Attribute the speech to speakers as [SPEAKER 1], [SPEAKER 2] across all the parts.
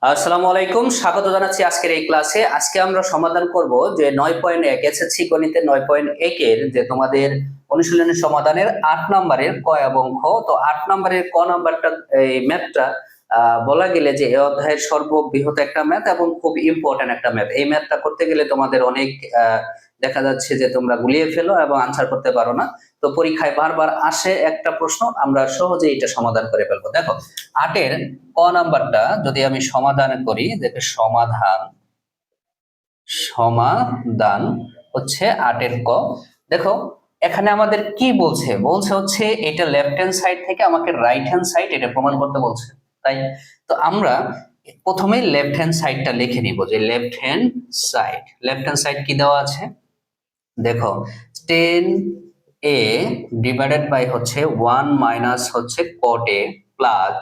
[SPEAKER 1] আসসালামু আলাইকুম, স্বাগত জানাচ্ছি আজকের এই ক্লাসে। আজকে আমরা সমাধান করব যে 9.1 এসএসসি গণিতের 9.1 এর যে তোমাদের অনুশীলনী সমাধানের 8 নম্বরের ক এবং খ। তো 8 নম্বরের ক নাম্বারটা, এই ম্যাথটা বলা গেলে যে এই অধ্যায়ের সর্ববৃহৎ একটা ম্যাথ এবং খুব ইম্পর্টেন্ট একটা ম্যাথ। এই ম্যাথটা করতে গেলে তোমাদের অনেক দেখা যাচ্ছে যে তোমরা গুলিয়ে ফেলো এবং আনসার করতে পারো না। তো পরীক্ষায় বারবার আসে একটা প্রশ্ন, আমরা সহজে এটা সমাধান করে ফেলবো। দেখো 8-এর ক নাম্বারটা যদি আমি সমাধান করি, দেখো সমাধান হচ্ছে 8-এর ক। দেখো এখানে আমাদের কি বলছে, হচ্ছে এটা লেফট হ্যান্ড সাইড থেকে আমাকে রাইট হ্যান্ড সাইড এটা প্রমাণ করতে বলছে, তাই। তো আমরা প্রথমে লেফট হ্যান্ড সাইডটা লিখে নিব, যে লেফট হ্যান্ড সাইড কি দেওয়া আছে দেখো, 10a ডিভাইডেড বাই হচ্ছে 1 মাইনাস হচ্ছে cot a প্লাস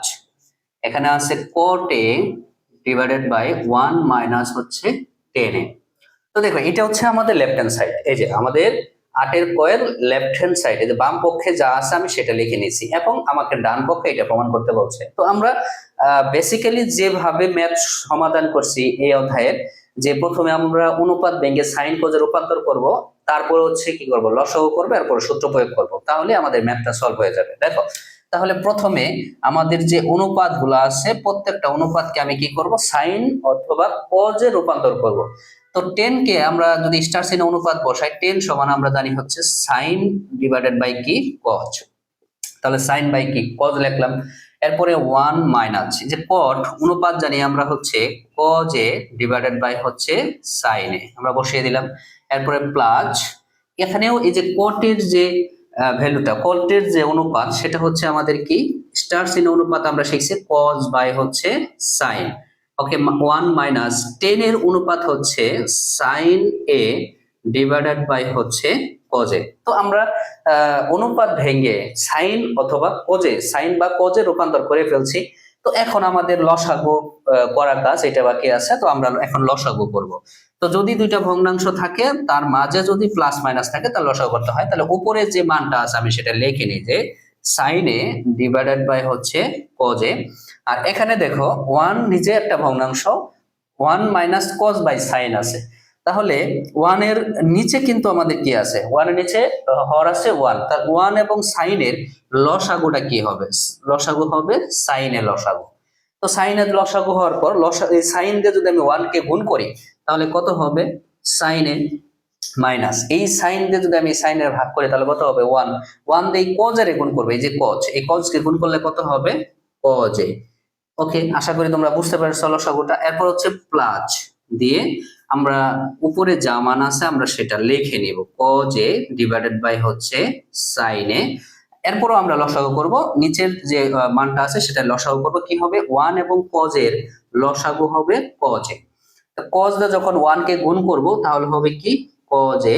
[SPEAKER 1] এখানে আছে cot a divided by 1 minus হচ্ছে 10a। তো দেখো এটা হচ্ছে আমাদের লেফট হ্যান্ড সাইড, এই যে আমাদের 8-এর কয়ের লেফট হ্যান্ড সাইড, এই যে বাম পক্ষে যা আছে আমি সেটা লিখে নিয়েছি এবং আমাকে ডান পক্ষে এটা প্রমাণ করতে বলছে। তো আমরা বেসিক্যালি যেভাবে ম্যাথ সমাধান করছি এই অধ্যায়ের, যে প্রথমে আমরা অনুপাত ভেঙে সাইন কোজে রূপান্তর করব, তারপর হচ্ছে কি করব, লসাগু করব, এরপর সূত্র প্রয়োগ করব, তাহলে আমাদের ম্যাথটা সলভ হয়ে যাবে। দেখো তাহলে প্রথমে আমাদের যে অনুপাত গুলো আছে প্রত্যেকটা অনুপাতকে আমি কি করব, সাইন অথবা কজে রূপান্তর করব। তো 10 কে আমরা যদি স্টার চিহ্ন অনুপাত বসাই, 10 সমান আমরা জানি হচ্ছে সাইন ডিভাইডেড বাই কি কজ, তাহলে সাইন বাই কি কজ লিখলাম। এরপরে 1 মাইনাস যে কট অনুপাত জানি আমরা হচ্ছে কজ এ ডিভাইডেড বাই হচ্ছে সাইন এ, আমরা বসিয়ে দিলাম। এরপরে প্লাস এখানেও এই যে কটের যে ভ্যালুটা, কটের যে অনুপাত সেটা হচ্ছে আমাদের কি স্টার চিহ্ন অনুপাত আমরা শিখছি কজ বাই হচ্ছে সাইন। ওকে, 1 মাইনাস 10 এর অনুপাত হচ্ছে সাইন এ ডিভাইডেড বাই হচ্ছে কজে। তো আমরা অনুপাত ভেঙে সাইন অথবা কজে, সাইন বা কজে রূপান্তর করে ফেলছি। তো এখন আমাদের লসাগু করার কাজ, এটা বাকি আছে। তো আমরা এখন লসাগু করব। তো যদি দুইটা ভগ্নাংশ থাকে তার মাঝে যদি প্লাস মাইনাস থাকে তাহলে লসাগু করতে হয়। তাহলে উপরে যে মানটা আছে আমি সেটা লিখে নিই, যে সাইন এ ডিভাইডেড বাই হচ্ছে কজে। আর এখানে দেখো 1 নিচে একটা ভগ্নাংশ, 1 মাইনাস কজ বাই সাইন আছে। তাহলে 1 এর নিচে কিন্তু আমাদের কি আছে, 1 এর নিচে হর আছে 1, তার 1 এবং সাইনের লসাগুটা কি হবে, লসাগু হবে সাইনের লসাগু। তো সাইনের লসাগু হওয়ার পর সাইন দিয়ে যদি আমি 1 কে গুণ করি তাহলে কত হবে, সাইনে মাইনাস এই সাইন দিয়ে যদি আমি সাইনের ভাগ করি তাহলে কত হবে 1, 1 দিয়ে কজের গুণ করবে, এই যে কজ, এই কজকে গুণ করলে কত হবে কজে। ওকে, আশা করি তোমরা বুঝতে পারছো লসাগুটা। এরপর হচ্ছে প্লাস দিয়ে আমরা উপরে যা মান আছে আমরা সেটা লিখে নিব, cos a ডিভাইডেড বাই হচ্ছে sin a। এরপরও আমরা লসাগু করব, নিচের যে মানটা আছে সেটা লসাগু করব, কি হবে 1 এবং cos এর লসাগু হবে cos a। তো cos দা যখন 1 কে গুণ করব তাহলে হবে কি cos a,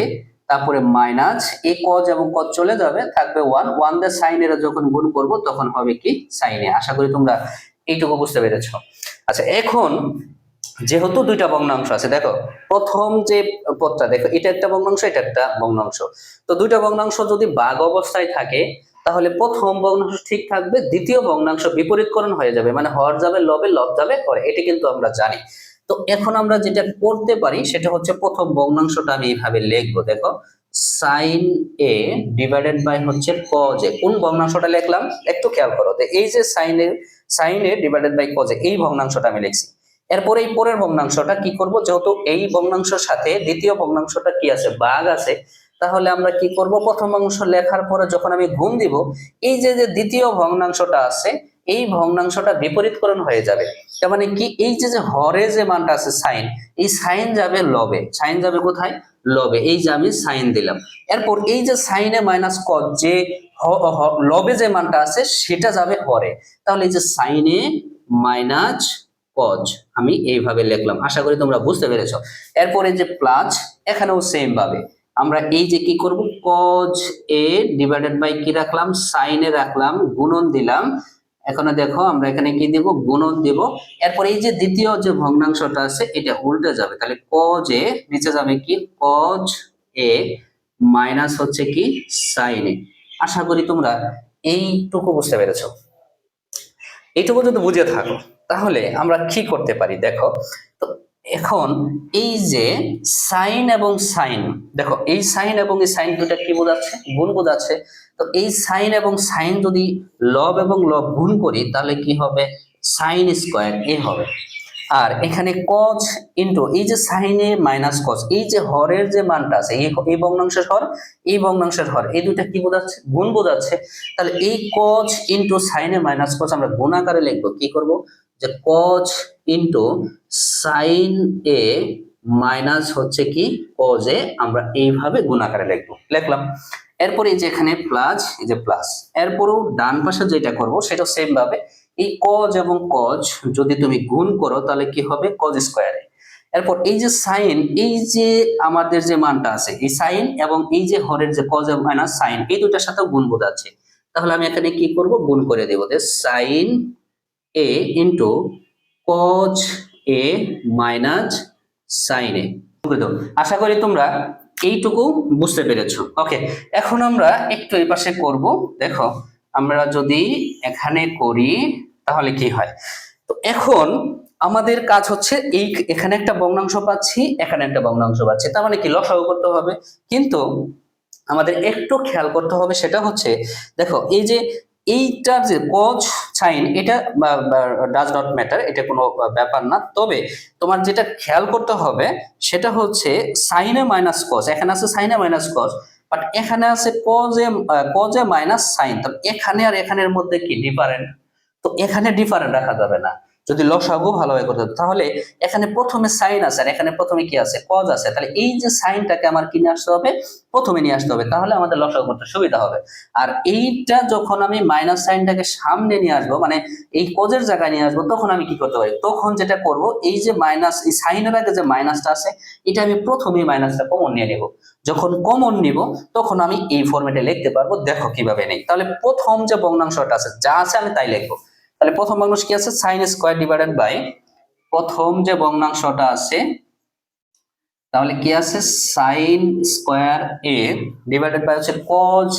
[SPEAKER 1] তারপরে মাইনাস এই cos এবং cos চলে যাবে, থাকবে 1, 1 দিয়ে sin এর যখন গুণ করব তখন হবে কি sin a। আশা করি তোমরা এইটুকু বুঝতে পেরেছো। আচ্ছা, এখন যেহেতু দুইটা ভগ্নাংশ আছে, দেখো প্রথম যে পদটা দেখো, এটা একটা ভগ্নাংশ, এটা একটা ভগ্নাংশ। তো দুইটা ভগ্নাংশ যদি ভাগ অবস্থায় থাকে তাহলে প্রথম ভগ্নাংশ ঠিক থাকবে, দ্বিতীয় ভগ্নাংশ বিপরীতকরণ হয়ে যাবে, মানে হর যাবে লবে, লব যাবে হরে, এটা কিন্তু আমরা জানি। তো এখন আমরা যেটা করতে পারি সেটা হচ্ছে প্রথম ভগ্নাংশটা আমি এইভাবে লিখবো, দেখো সাইন এ ডিভাইডেড বাই হচ্ছে কজ এ। কোন ভগ্নাংশটা লিখলাম একটু খেয়াল করো, এই যে sine A divided by cos A, এই ভগ্নাংশটা আমি লিখছি। এরপরে এই পরের ভগ্নাংশটা কি করব, যেহেতু এই ভগ্নাংশের সাথে দ্বিতীয় ভগ্নাংশটা কি আছে, ভাগ আছে, তাহলে আমরা কি করব, প্রথম অংশ লেখার পরে যখন আমি গুণ দিব, এই যে যে দ্বিতীয় ভগ্নাংশটা আছে এই ভগ্নাংশটা বিপরীতকরণ হয়ে যাবে। তার মানে কি, এই যে যে হরে যে মানটা আছে সাইন, এই সাইন যাবে লবে, সাইন যাবে কোথায় লবে, এই যে আমি সাইন দিলাম। এরপর এই যে সাইনে মাইনাস কজ, যে লবে যে মানটা আছে সেটা যাবে হরে, তাহলে এই যে সাইনে মাইনাস কজ আমি এইভাবে লিখলাম। আশা করি তোমরা বুঝতে পেরেছো। এরপরে যে প্লাস, এখানেও সেম ভাবে আমরা এই যে কি করব, কজ এ ডিভাইডেড বাই কি রাখলাম, সাইনে রাখলাম, গুণন দিলাম। এখন দেখো আমরা এখানে কি দেব, গুণন দেব। এরপর এই যে দ্বিতীয় যে ভগ্নাংশটা আছে এটা উল্টে যাবে, তাহলে কজ এ নিচে যাবে কি কজ এ মাইনাস হচ্ছে কি সাইন এ। আশা করি তোমরা এইটুকু বুঝতে পেরেছো। এইটুকু যদি বুঝে থাকো তাহলে আমরা কি করতে পারি দেখো। তো এখন এই যে সাইন এবং সাইন, দেখো এই সাইন এবং এই সাইন দুটা কি বোঝাচ্ছে? গুণ বোঝাচ্ছে। তো এই সাইন এবং সাইন যদি লব এবং লব গুণ করি তাহলে কি হবে? সাইন স্কোয়ার এ হবে। আর এখানে কজ ইন্টু এই যে সাইনে মাইনাস কজ, এই যে হরের যে মানটা আছে, এই ভগ্নাংশের হর, এই ভগ্নাংশের হর, এই দুইটা কি বোঝাচ্ছে? গুণ বোঝাচ্ছে। তাহলে এই কজ ইন্টু সাইনে মাইনাস কজ আমরা গুণ আকারে লিখবো। কি করব? যে cause into sine A minus হচ্ছে কি কজ এ, আমরা এইভাবে গুণ আকারে লিখলাম। এরপরে এই যে এখানে প্লাস, এই যে প্লাস, এরপরও ডান পাশে যেটা করব সেটা সেম ভাবে এই কজ এবং কজ যদি তুমি গুণ করো তাহলে কি হবে? কজ স্কোয়ারে। এরপর এই যে সাইন, এই যে আমাদের যে মানটা আছে এই সাইন এবং এই যে হরের যে কজ মাইনাস সাইন, এই দুটার সাথে গুণ বোঝাচ্ছে। তাহলে আমি এখানে কি করব? গুণ করে দেবো যে sine A into cos A minus sine A. আশা করি তোমরা এইটুকু বুঝতে পেরেছো। ওকে, এখন আমরা একটু এই পাশে করব। দেখো আমরা যদি এখানে করি তাহলে কি হয়? তো এখন আমাদের কাজ হচ্ছে এই এখানে একটা ভগ্নাংশ পাচ্ছি, এখানে একটা ভগ্নাংশ পাচ্ছি, তার মানে কি লসাগু করতে হবে। কিন্তু আমাদের একটু খেয়াল করতে হবে, সেটা হচ্ছে দেখো এই যে এইটার যে কজ সাইন, এটা ডাজ নট ম্যাটার, এটা কোনো ব্যাপার না। তবে তোমার যেটা খেয়াল করতে হবে সেটা হচ্ছে সাইনে মাইনাস কজ, এখানে আছে সাইনে মাইনাস কজ, বাট এখানে আছে কজে মাইনাস সাইন। তো এখানে আর এখানের মধ্যে কি ডিফারেন্ট? তো এখানে ডিফারেন্ট রাখা যাবে না। যদি লসাগু ভালোভাবে করতে হবে তাহলে এখানে প্রথমে সাইন আছে আর এখানে প্রথমে কি আছে? কজ আছে। তাহলে এই যে সাইনটাকে আমার কি নিয়ে আসতে হবে? প্রথমে নিয়ে আসতে হবে, তাহলে আমাদের লসাগু করতে সুবিধা হবে। আর এইটা যখন আমি মাইনাস সাইনটাকে সামনে নিয়ে আসবো, মানে এই কজের জায়গায় নিয়ে আসবো, তখন আমি কি করতে পারি? তখন যেটা করব, এই যে মাইনাস, এই সাইনের আগে যে মাইনাসটা আছে এটা আমি প্রথমেই মাইনাসটা কমন নিয়ে নেব। যখন কমন নিব তখন আমি এই ফরম্যাটে লিখতে পারবো। দেখো কিভাবে নেই। তাহলে প্রথম যে ভগ্নাংশটা আছে যা আছে আমি তাই লিখবো। তাহলে প্রথম ভগ্নাংশ কি আছে? সাইন স্কোয়ার ডিভাইডেড বাই প্রথম যে ভগ্নাংশটা আছে, তাহলে কি আছে? Sine square A divided by হচ্ছে cos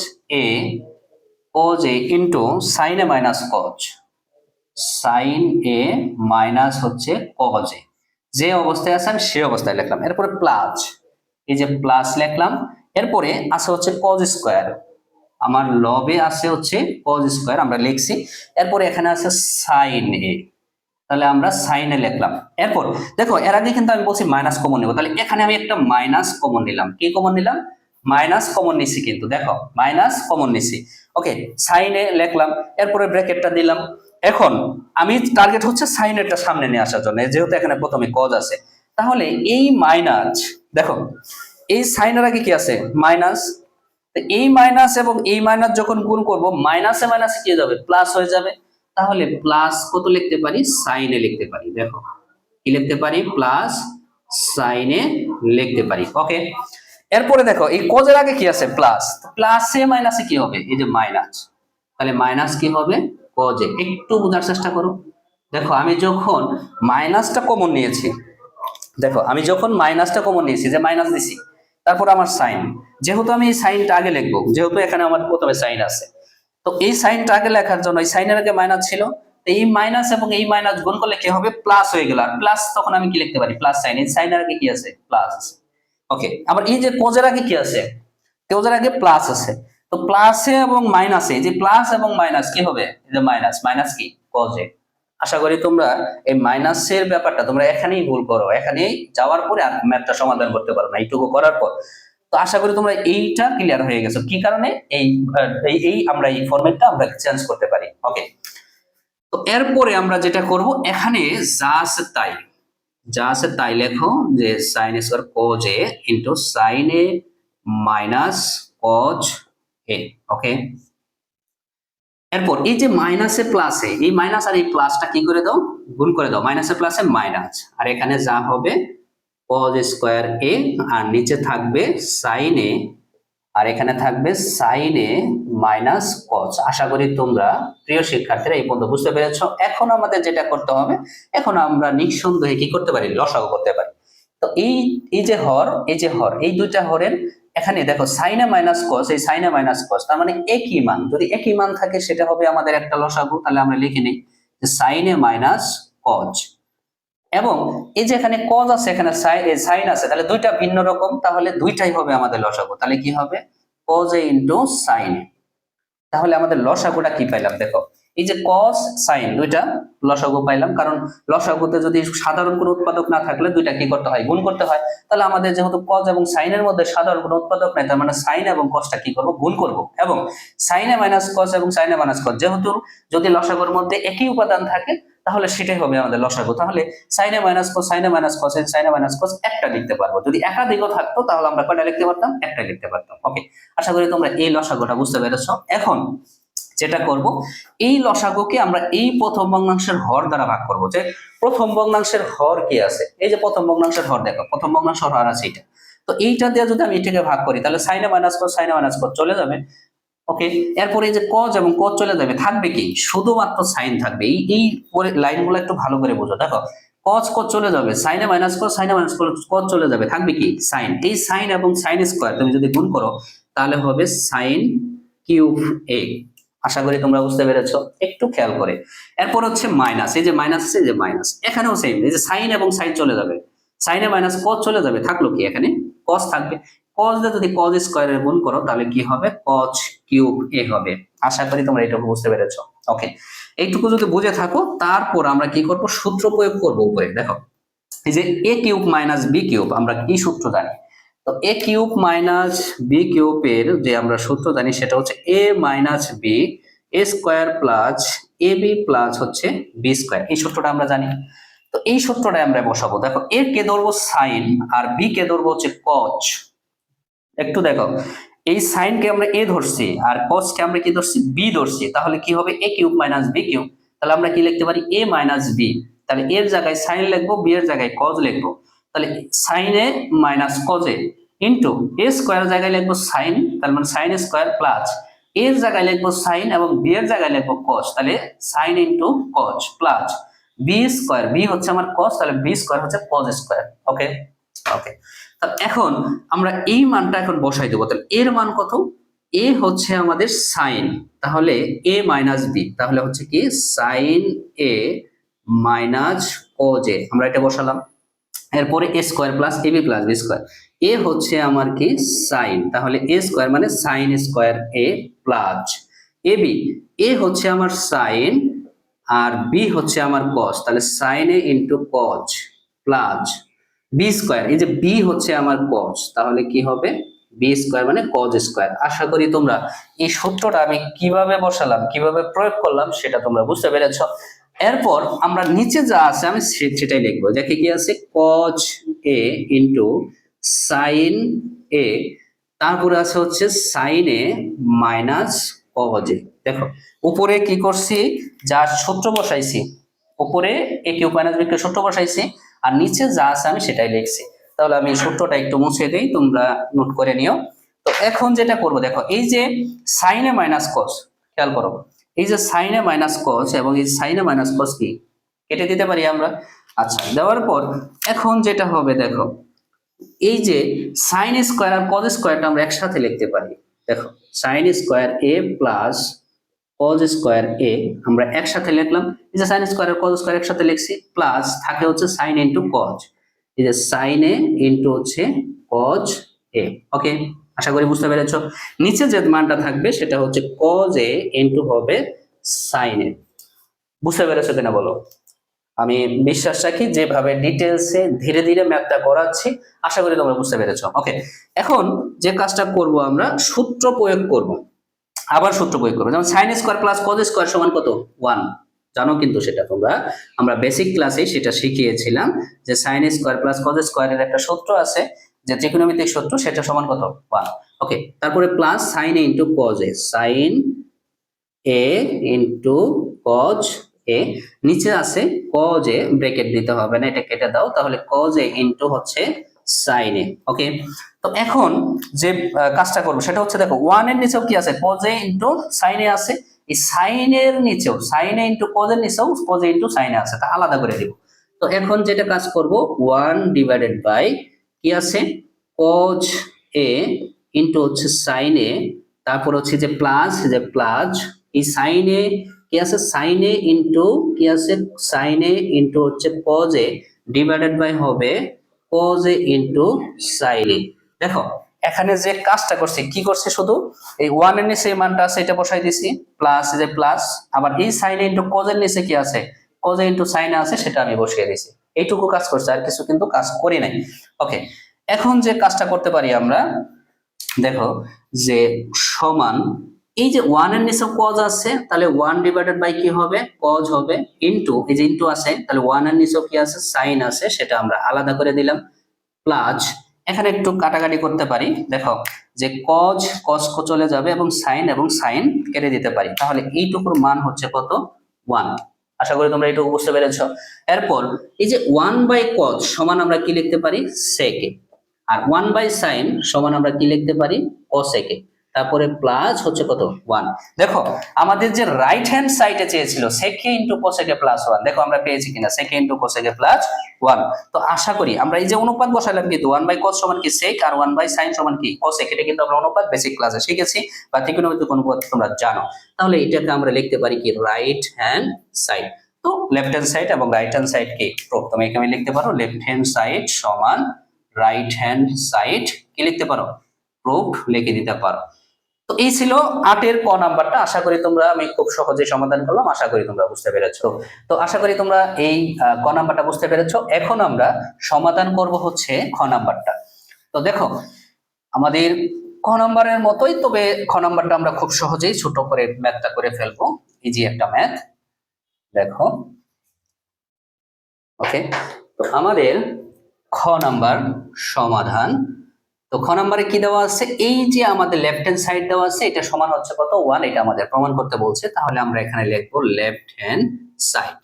[SPEAKER 1] A, cos A into sine A minus cos, sine A minus হচ্ছে কজ এ। যে অবস্থায় আছে আমি সে অবস্থায় লিখলাম। এরপরে প্লাস, এই যে প্লাস লিখলাম। এরপরে আছে হচ্ছে কজ স্কোয়ার, আমার লবে আছে হচ্ছে কজ স্কোয়ার, আমরা লিখছি। এরপরে এখানে আছে সাইন এ, তাহলে আমরা সাইনে লিখলাম। এরপর দেখো এর আগে কিন্তু আমি বলছি মাইনাস কমন নেব, তাহলে এখানে আমি একটা মাইনাস কমন নিলাম। কি কমন নিলাম? মাইনাস কমন নিছি, কিন্তু দেখো মাইনাস কমন নিছি। ওকে, সাইনে লিখলাম, এরপরে ব্র্যাকেটটা দিলাম। এখন আমি টার্গেট হচ্ছে সাইনেরটা সামনে নিয়ে আসার জন্য, যেহেতু এখানে প্রথমে কজ আছে। তাহলে এই মাইনাস, দেখো এই সাইনের আগে কি আছে? মাইনাস। এই মাইনাস এবং এই মাইনাস যখন গুণ করব, মাইনাসে মাইনাসে কি হয়ে যাবে? প্লাস হয়ে যাবে। তাহলে প্লাস কত লিখতে পারি? সাইনে লিখতে পারি। দেখো কি লিখতে পারি? প্লাস সাইনে লিখতে পারি। ওকে, এরপরে দেখো এই কজের আগে কি আছে? প্লাস। প্লাসে মাইনাসে কি হবে? এই যে মাইনাস। তাহলে মাইনাস কি হবে? কজে। একটু বোঝার চেষ্টা করো। দেখো আমি যখন মাইনাসটা কমন নিয়েছি, দেখো আমি যখন মাইনাসটা কমন নিয়েছি, যে মাইনাস দিছি, তারপর আমার সাইন, যেহেতু আমি এই সাইনটা আগে লিখবো, যেহেতু এখানে আমার প্রথমে সাইন আছে, তো এই সাইনটা আগে লেখার জন্য এই সাইনের আগে মাইনাস ছিল, এই মাইনাস এবং এই মাইনাস গুণ করলে কি হবে? প্লাস হয়ে গেল। আর প্লাস তখন আমি কি লিখতে পারি? Plus sign. এই সাইনের আগে কি আছে? প্লাস আছে। ওকে, আবার এই যে কোজের আগে কি আছে? কোজের আগে প্লাস আছে। তো প্লাসে এবং মাইনাসে, যে প্লাস এবং মাইনাস কি হবে? এই যে মাইনাস, মাইনাস কি? কোজে। আশা করি তোমরা এই মাইনাসের ব্যাপারটা তোমরা এখানেই ভুল করো, এখানেই যাওয়ার পরে আর ম্যাথটা সমাধান করতে পারো না এইটুকু করার পর। তো আশা করি তোমরা এইটা ক্লিয়ার হয়ে গেছো কি কারণে এই আমরা এই ফরম্যাটটা আমরা চেঞ্জ করতে পারি। ওকে, তো এরপরে আমরা যেটা করব, এখানে যা আছে তাই, যা আছে তাই লেখো, যে sine square cos A into sine A minus cos A. Okay, এরপর এই যে মাইনাসে প্লাসে, এই মাইনাস আর এই প্লাসটা কি করে দাও? গুণ করে দাও। মাইনাসে প্লাসে মাইনাস, আর এখানে যা হবে কজ স্কয়ার এ, আর নিচে থাকবে সাইন এ, আর এখানে থাকবে সাইন এ মাইনাস কজ। আশা করি তোমরা প্রিয় শিক্ষার্থীরা এই পর্যন্ত বুঝতে পেরেছো। এখন আমাদের যেটা করতে হবে, এখন আমরা নিঃসন্দেহে কি করতে পারি? লসাগু করতে পারি। তো এই যে হর, এই যে হর, এই দুইটা হরের এখানে দেখো সাইনে মাইনাস কস, এই সাইনে মাইনাস কস, তার মানে একই মান। যদি একই মান থাকে সেটা হবে আমাদের একটা লসাগু। তাহলে আমরা লিখে নিই যে সাইনে মাইনাস কজ। এবং এই যে এখানে কজ আছে, এখানে সাইন আছে, তাহলে দুইটা ভিন্ন রকম, তাহলে দুইটাই হবে আমাদের লসাগু। তাহলে কি হবে? কজ এ ইন্টু সাইন এ। তাহলে আমাদের লসাগুটা কি পাইলাম? দেখো, এই যে কস সাইন দুইটা লসাগু পাইলাম, কারণ লসাগুতে যদি সাধারণ কোনো উৎপাদক না থাকলে দুইটা কি করতে হয়? গুণ করতে হয়। তাহলে আমাদের যেহেতু কস এবং সাইনের মধ্যে সাধারণ কোনো উৎপাদক নাই, তার মানে সাইন এবং কসটা কি করব? গুণ করব। এবং সাইনে মাইনাস কস এবং সাইনে মাইনাস কস, যেহেতু যদি লসাগুর মধ্যে একই উপাদান থাকে তাহলে সেটাই হবে আমাদের লসাগু। তাহলে সাইনে মাইনাস কস, সাইনে মাইনাস কস, সাইনে মাইনাস কস একটা লিখতে পারবো। যদি একাধিকও থাকতো তাহলে আমরা কয়টা লিখতে পারতাম? একটা লিখতে পারতাম। ওকে, আশা করি তোমরা এই লসাগুটা বুঝতে পেরেছো। এখন যেটা করব, এই লসাগুকে আমরা এই প্রথম ভগ্নাংশের হর দ্বারা ভাগ করব। যে প্রথম ভগ্নাংশের হর কি আছে, এই যে প্রথম ভগ্নাংশের হর, দেখো প্রথম ভগ্নাংশের হর আছে এটা। তো এইটা দিয়ে যদি আমি এটাকে ভাগ করি তাহলে সাইনে মাইনাস কস, সাইনে মাইনাস কস চলে যাবে। ওকে, এরপরে এই যে কজ এবং কজ চলে যাবে, থাকবে কি? শুধুমাত্র সাইন থাকবে। এই লাইনগুলো একটু ভালো করে বুঝো। দেখো, কজ কজ চলে যাবে, সাইনে মাইনাস কস, সাইনে মাইনাস কজ চলে যাবে, থাকবে কি? সাইন। এই সাইন এবং সাইন স্কয়ার তুমি যদি গুণ করো তাহলে হবে সাইন কিউব এ। আশা করি তোমরা বুঝতে পেরেছো, একটু খেয়াল করে। এরপর হচ্ছে মাইনাস, এই যে মাইনাস আছে, এই যে মাইনাস, এখানেও সেম, এই যে সাইন এবং সাইন চলে যাবে, সাইনে মাইনাস কজ চলে যাবে, থাকলো কি? এখানে কজ থাকবে। কজ দিয়ে যদি কজ স্কয়ারের গুণ করো তাহলে কি হবে? কজ কিউব এ হবে। আশা করি তোমরা এটুকু বুঝতে পেরেছো। ওকে, এইটুকু যদি বুঝে থাকো, তারপর আমরা কি করব? সূত্র প্রয়োগ করব উপরে। দেখো, এই যে এ কিউব মাইনাস বি কিউব, আমরা কি সূত্র জানি? তো এ কিউব মাইনাস বি কিউবের যে আমরা সূত্র জানি সেটা হচ্ছে এ minus B A square plus A B plus হচ্ছে বি স্কয়ার। এই সূত্রটা আমরা জানি। তো এই সূত্রটা আমরা বসাবো। দেখো, এ কে ধরবো সাইন আর বি কে ধরবো হচ্ছে কজ। একটু দেখো, এই সাইন কে আমরা এ ধরছি আর কজ কে আমরা কি ধরছি? বি ধরছি। তাহলে কি হবে? এ কিউব মাইনাস বি কিউব। তাহলে আমরা কি লিখতে পারি? এ মাইনাস বি। তাহলে এর জায়গায় সাইন লিখবো, বি এর জায়গায় কজ লিখবো। তাহলে sine A minus cos A into A square জায়গায় লিখবো সাইন, তার মানে সাইন স্কয়ার প্লাস এর জায়গায় লিখবো সাইন এবং বি এর জায়গায় লিখবো কজ, তাহলে sine into cos plus B square, B হচ্ছে আমার কজ, তাহলে বি স্কয়ার হচ্ছে কজ স্কয়ার। ওকে ওকে, এখন আমরা এই মানটা এখন বসাই দেবো। তাহলে এর মান কত? এ হচ্ছে আমাদের সাইন, তাহলে এ মাইনাস বি, তাহলে হচ্ছে কি? Sine A minus cos A, আমরা এটা বসালাম। এরপরে A square plus A B plus B square. A হচ্ছে আমার কি? সাইন, তাহলে এ স্কয়ার মানে sine square A plus A B. A হচ্ছে আমার সাইন আর বি হচ্ছে আমার কজ, তাহলে sine A into cos plus B square, এই যে বি হচ্ছে আমার কজ, তাহলে কি হবে? বি স্কয়ার মানে কজ স্কয়ার। আশা করি তোমরা এই সূত্রটা আমি কিভাবে বসালাম, কিভাবে প্রয়োগ করলাম সেটা তোমরা বুঝতে পেরেছো। এরপর আমরা নিচে যা আছে আমি সেটাই লিখবো। দেখে কি আছে? Cos A into sine A, তারপরে আছে হচ্ছে sine A minus cos A. দেখো, উপরে কি করছি? যার সূত্র বসাইছি, উপরে A cube minus B cube সূত্র বসাইছি, আর নিচে যা আছে আমি সেটাই লিখছি। তাহলে আমি সূত্রটা একটু মুছে দেই, তোমরা নোট করে নিও। তো এখন যেটা করব, দেখো এই যে সাইনে মাইনাস কস, খেয়াল করো, এই যে সাইনে মাইনাস কস এবং এই সাইনে মাইনাস কস কি কেটে দিতে পারি আমরা। আচ্ছা, দেওয়ার পর এখন যেটা হবে, দেখো এই যে সাইন স্কয়ার আর কজ স্কয়ারটা আমরা একসাথে লিখতে পারি। দেখো, sign square A plus cos square এ আমরা একসাথে লিখলাম। এই যে সাইন স্কয়ার আর কজ স্কয়ার একসাথে লিখছি, প্লাস থাকে হচ্ছে সাইন ইনটু কজ, এই যে সাইন এ ইনটু হচ্ছে কজ এ। ওকে, আশা করি বুঝতে পেরেছো। নিচে যে মানটা থাকবে সেটা হচ্ছে কজ এ ইনটু হবে সাইন এ। বুঝতে পেরেছো কিনা বলো? আমি বিশ্বাস রাখি যেভাবে ডিটেলসে ধীরে ধীরে ম্যাথটা করাচ্ছি, আশা করি তোমরা বুঝতে পেরেছো। ওকে, এখন যে কাজটা করব, আমরা সূত্র প্রয়োগ করব। আবার সূত্র প্রয়োগ করবো, যেমন sine square plus cos square সমান কত? 1। জানো কিন্তু সেটা তোমরা, আমরা বেসিক ক্লাসে সেটা শিখিয়েছিলাম যে সাইন স্কয়ার প্লাস কজ স্কয়ারের একটা সূত্র আছে, যে ত্রিকোণমিতিক সূত্র, সেটা সমান কত? 1। ওকে, তারপরে plus sine A into cos A, sine A into cos A, নিচে আছে কজ এ, ব্র্যাকেট দিতে হবে না, এটা কেটে দাও, তাহলে কজ এ ইনটু হচ্ছে সাইন এ। ওকে, তো এখন যে কাজটা করবো সেটা হচ্ছে, দেখো 1 এর নিচেও কি আছে? কজ এ ইনটু সাইন এ আছে, এই সাইন এর নিচেও সাইন এ ইনটু কজ এর নিচেও কজ এ ইনটু সাইন এ আছে, তা আলাদা করে দিব। তো এখন যেটা কাজ করব, 1 ডিভাইডেড বাই কি আছে? কজ এ ইনটু হচ্ছে সাইন এ, তারপর হচ্ছে যে প্লাস, এই সাইন এ কি আছে সাইন এ ইন্টু কি আছে সাইন এ ইন্টু হচ্ছে কজ এ ডিভাইডেড বাই হবে কজ এ ইন্টু সাইন এ। দেখো এখানে যে কাজটা করছে কি করছে, শুধু এই ওয়ান এর নিচে এই মানটা আছে এটা বসাই দিছি, প্লাস যে প্লাস, আবার এই সাইন এ ইন্টু কজ এর নিচে কি আছে কজ এ ইন্টু সাইন আছে সেটা আমি বসিয়ে দিছি। এইটুকু কাজ করছে, আর কিছু কিন্তু কাজ করি নাই। ওকে, এখন যে কাজটা করতে পারি আমরা, দেখো যে সমান এই যে ওয়ান এর নিচে কজ আছে, তাহলে ওয়ান ডিভাইডেড বাই কি হবে কজ হবে, ইনটু এই যে ইনটু আছে তাহলে ওয়ান এর নিচে কি আছে সাইন আছে, সেটা আমরা আলাদা করে দিলাম, প্লাস এখানে একটু কাটাকাটি করতে পারি, দেখো যে কজ কজ চলে যাবে এবং সাইন কেটে দিতে পারি, তাহলে এইটুকুর মান হচ্ছে কত 1। আশা করি তোমরা এইটুকু বুঝতে পেরেছো। এরপর এই যে 1/cos সমান আমরা কি লিখতে পারি sec এ, আর 1/sin সমান আমরা কি লিখতে পারি cosec এ, তারপরে প্লাস হচ্ছে কত 1। দেখো আমাদের যে রাইট হ্যান্ড সাইডে চেয়েছিল sec a into cosec a plus 1, দেখো আমরা পেয়েছি কিনা sec a into cosec a plus 1। তো আশা করি আমরা এই যে অনুপাত বসালাম কিন্তু 1/cos সমান কি sec আর 1/sin সমান কি cosec, এটা কিন্তু আমরা অনুপাত বেসিক ক্লাসে শিখেছি বা ত্রিকোণমিতিক অনুপাত তোমরা জানো। তাহলে এটাকে আমরা লিখতে পারি কি রাইট হ্যান্ড সাইড। তো লেফট হ্যান্ড সাইড এবং রাইট হ্যান্ড সাইড কি প্রুফ, তুমি এখানে লিখতে পারো লেফট হ্যান্ড সাইড সমান রাইট হ্যান্ড সাইড কি লিখতে পারো প্রুফ লিখে দিতে পারো। তো এই ছিল 8 এর ক নাম্বারটা। আশা করি তোমরা, আমি খুব সহজে সমাধান করলাম, আশা করি তোমরা বুঝতে পেরেছো। তো আশা করি তোমরা এই ক নাম্বারটা বুঝতে পেরেছো। এখন আমরা সমাধান করব হচ্ছে খ নাম্বারটা। তো দেখো আমাদের ক নাম্বারের মতোই, তবে খ নাম্বারটা আমরা খুব সহজেই ছোট করে ম্যাথটা করে ফেলবো, ইজি একটা ম্যাথ। দেখো ওকে, তো আমাদের খ নাম্বার সমাধান। তো খ নাম্বারে কি দেওয়া আছে, এই যে আমাদের লেফট হ্যান্ড সাইড দেওয়া আছে এটা সমান হচ্ছে কত 1, এটা আমাদের প্রমাণ করতে বলছে। তাহলে আমরা এখানে লিখবো লেফট হ্যান্ড সাইড।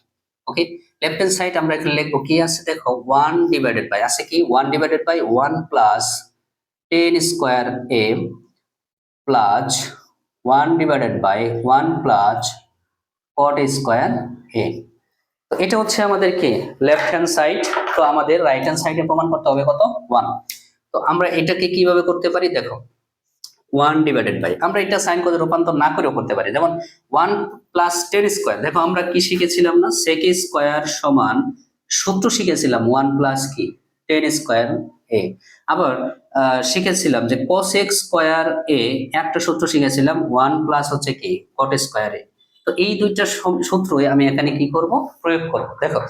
[SPEAKER 1] ওকে, লেফট হ্যান্ড সাইড আমরা এখানে লিখবো কি আছে, দেখো 1 ডিভাইডেড বাই আছে কি 1 divided by 1 plus tan square a plus 1 divided by 1 plus cot square a। তো এটা হচ্ছে আমাদের কি লেফট হ্যান্ড সাইড। তো আমাদের রাইট হ্যান্ড সাইডে প্রমাণ করতে হবে কত 1। তো আমরা এটাকে কিভাবে করতে পারি, দেখো 1 ডিভাইডেড বাই, আমরা এটা সাইন করে রূপান্তর না করেও করতে পারি, যেমন 1 প্লাস tan স্কয়ার। দেখো আমরা কি শিখেছিলাম না sec স্কয়ার সমান সূত্র শিখেছিলাম 1 প্লাস কি tan স্কয়ার a। আবার শিখেছিলাম যে cosec স্কয়ার a, একটা সূত্র শিখেছিলাম 1 প্লাস হচ্ছে কি cot স্কয়ার a। তো এই দুইটা সূত্রই আমি এখানে কি করব প্রয়োগ করব। দেখো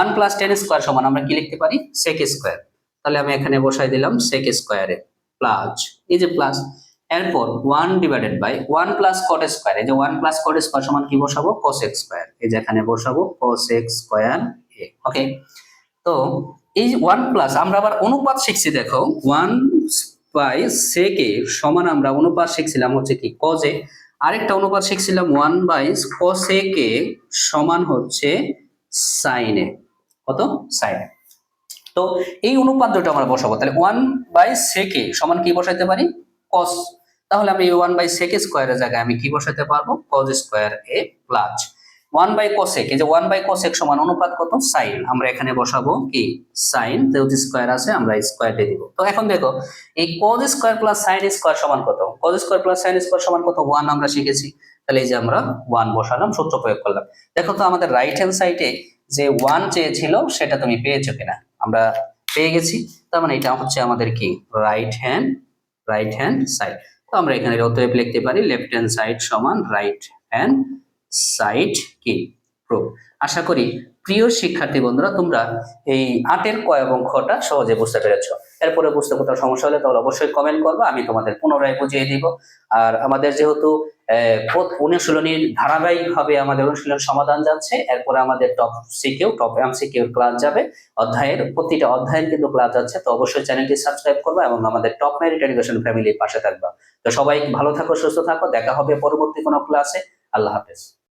[SPEAKER 1] 1 প্লাস tan স্কয়ার সমান আমরা কি লিখতে পারি sec স্কয়ার, তাহলে আমি এখানে বসাই দিলাম sec স্কয়ারে প্লাস এই যে প্লাস, এরপর 1 divided by 1 plus cot square, এই যে 1 প্লাস cot স্কয়ার সমান কি বসাবো cosec স্কয়ার, এই যে এখানে বসাবো cosec স্কয়ার a। ওকে, তো এই 1 প্লাস আমরা আবার অনুপাত শিখছি, দেখো 1 বাই sec a সমান আমরা অনুপাত শিখছিলাম হচ্ছে কি cos a, আরেকটা অনুপাত শিখছিলাম 1 বাই cosec a সমান হচ্ছে sin a, কত sin a। তো এই অনুপাত দুটো আমরা বসাবো, তাহলে 1 বাই sec a সমান কি বসাইতে পারি cos, তাহলে আমি 1 বাই sec স্কয়ারের জায়গায় আমি কি বসাতে পারবো cos square a plus 1 by cosec, এই যে 1 বাই cosec সমান অনুপাত কত sin, আমরা এখানে বসাবো কি sin, যেহেতু স্কয়ার আছে আমরা স্কয়ার দিয়ে দিব। তো এখন দেখো এই cos square plus sin square সমান কত, cos square plus sin square সমান কত 1 আমরা শিখেছি, তাহলে এই যে আমরা 1 বসালাম, সূত্র প্রয়োগ করলাম। দেখো তো আমাদের রাইট হ্যান্ড সাইডে যে 1 চেয়েছিল সেটা তুমি পেয়েছো কিনা, আমরা পেয়ে গেছি। তার মানে এটা হচ্ছে আমাদের কি রাইট হ্যান্ড সাইড। তো আমরা এখানে অতএব লিখতে পারি লেফট হ্যান্ড সাইড সমান রাইট হ্যান্ড সাইড কি প্রুফ। আশা করি প্রিয় শিক্ষার্থী বন্ধুরা তোমরা এই 8 এর ক এবং খটা সহজে বুঝতে পেরেছো। এরপরে বুঝতে কোথাও সমস্যা হলে তাহলে অবশ্যই কমেন্ট করবে, আমি তোমাদের পুনরায় বুঝিয়ে দিব। আর আমাদের যেহেতু অনুশীলনীর ধারাবাহিকভাবে আমাদের অনুশীলন সমাধান যাচ্ছে, এরপরে আমাদের top CQ top MCQ class যাবে, অধ্যায়ের প্রতিটা অধ্যায়ের কিন্তু ক্লাস যাচ্ছে। তো অবশ্যই চ্যানেলটি সাবস্ক্রাইব করবে এবং আমাদের টপ মেরিট এডুকেশন ফ্যামিলির পাশে থাকবে। তো সবাই ভালো থাকো, সুস্থ থাকো, দেখা হবে পরবর্তী কোনো ক্লাসে। আল্লাহ হাফেজ।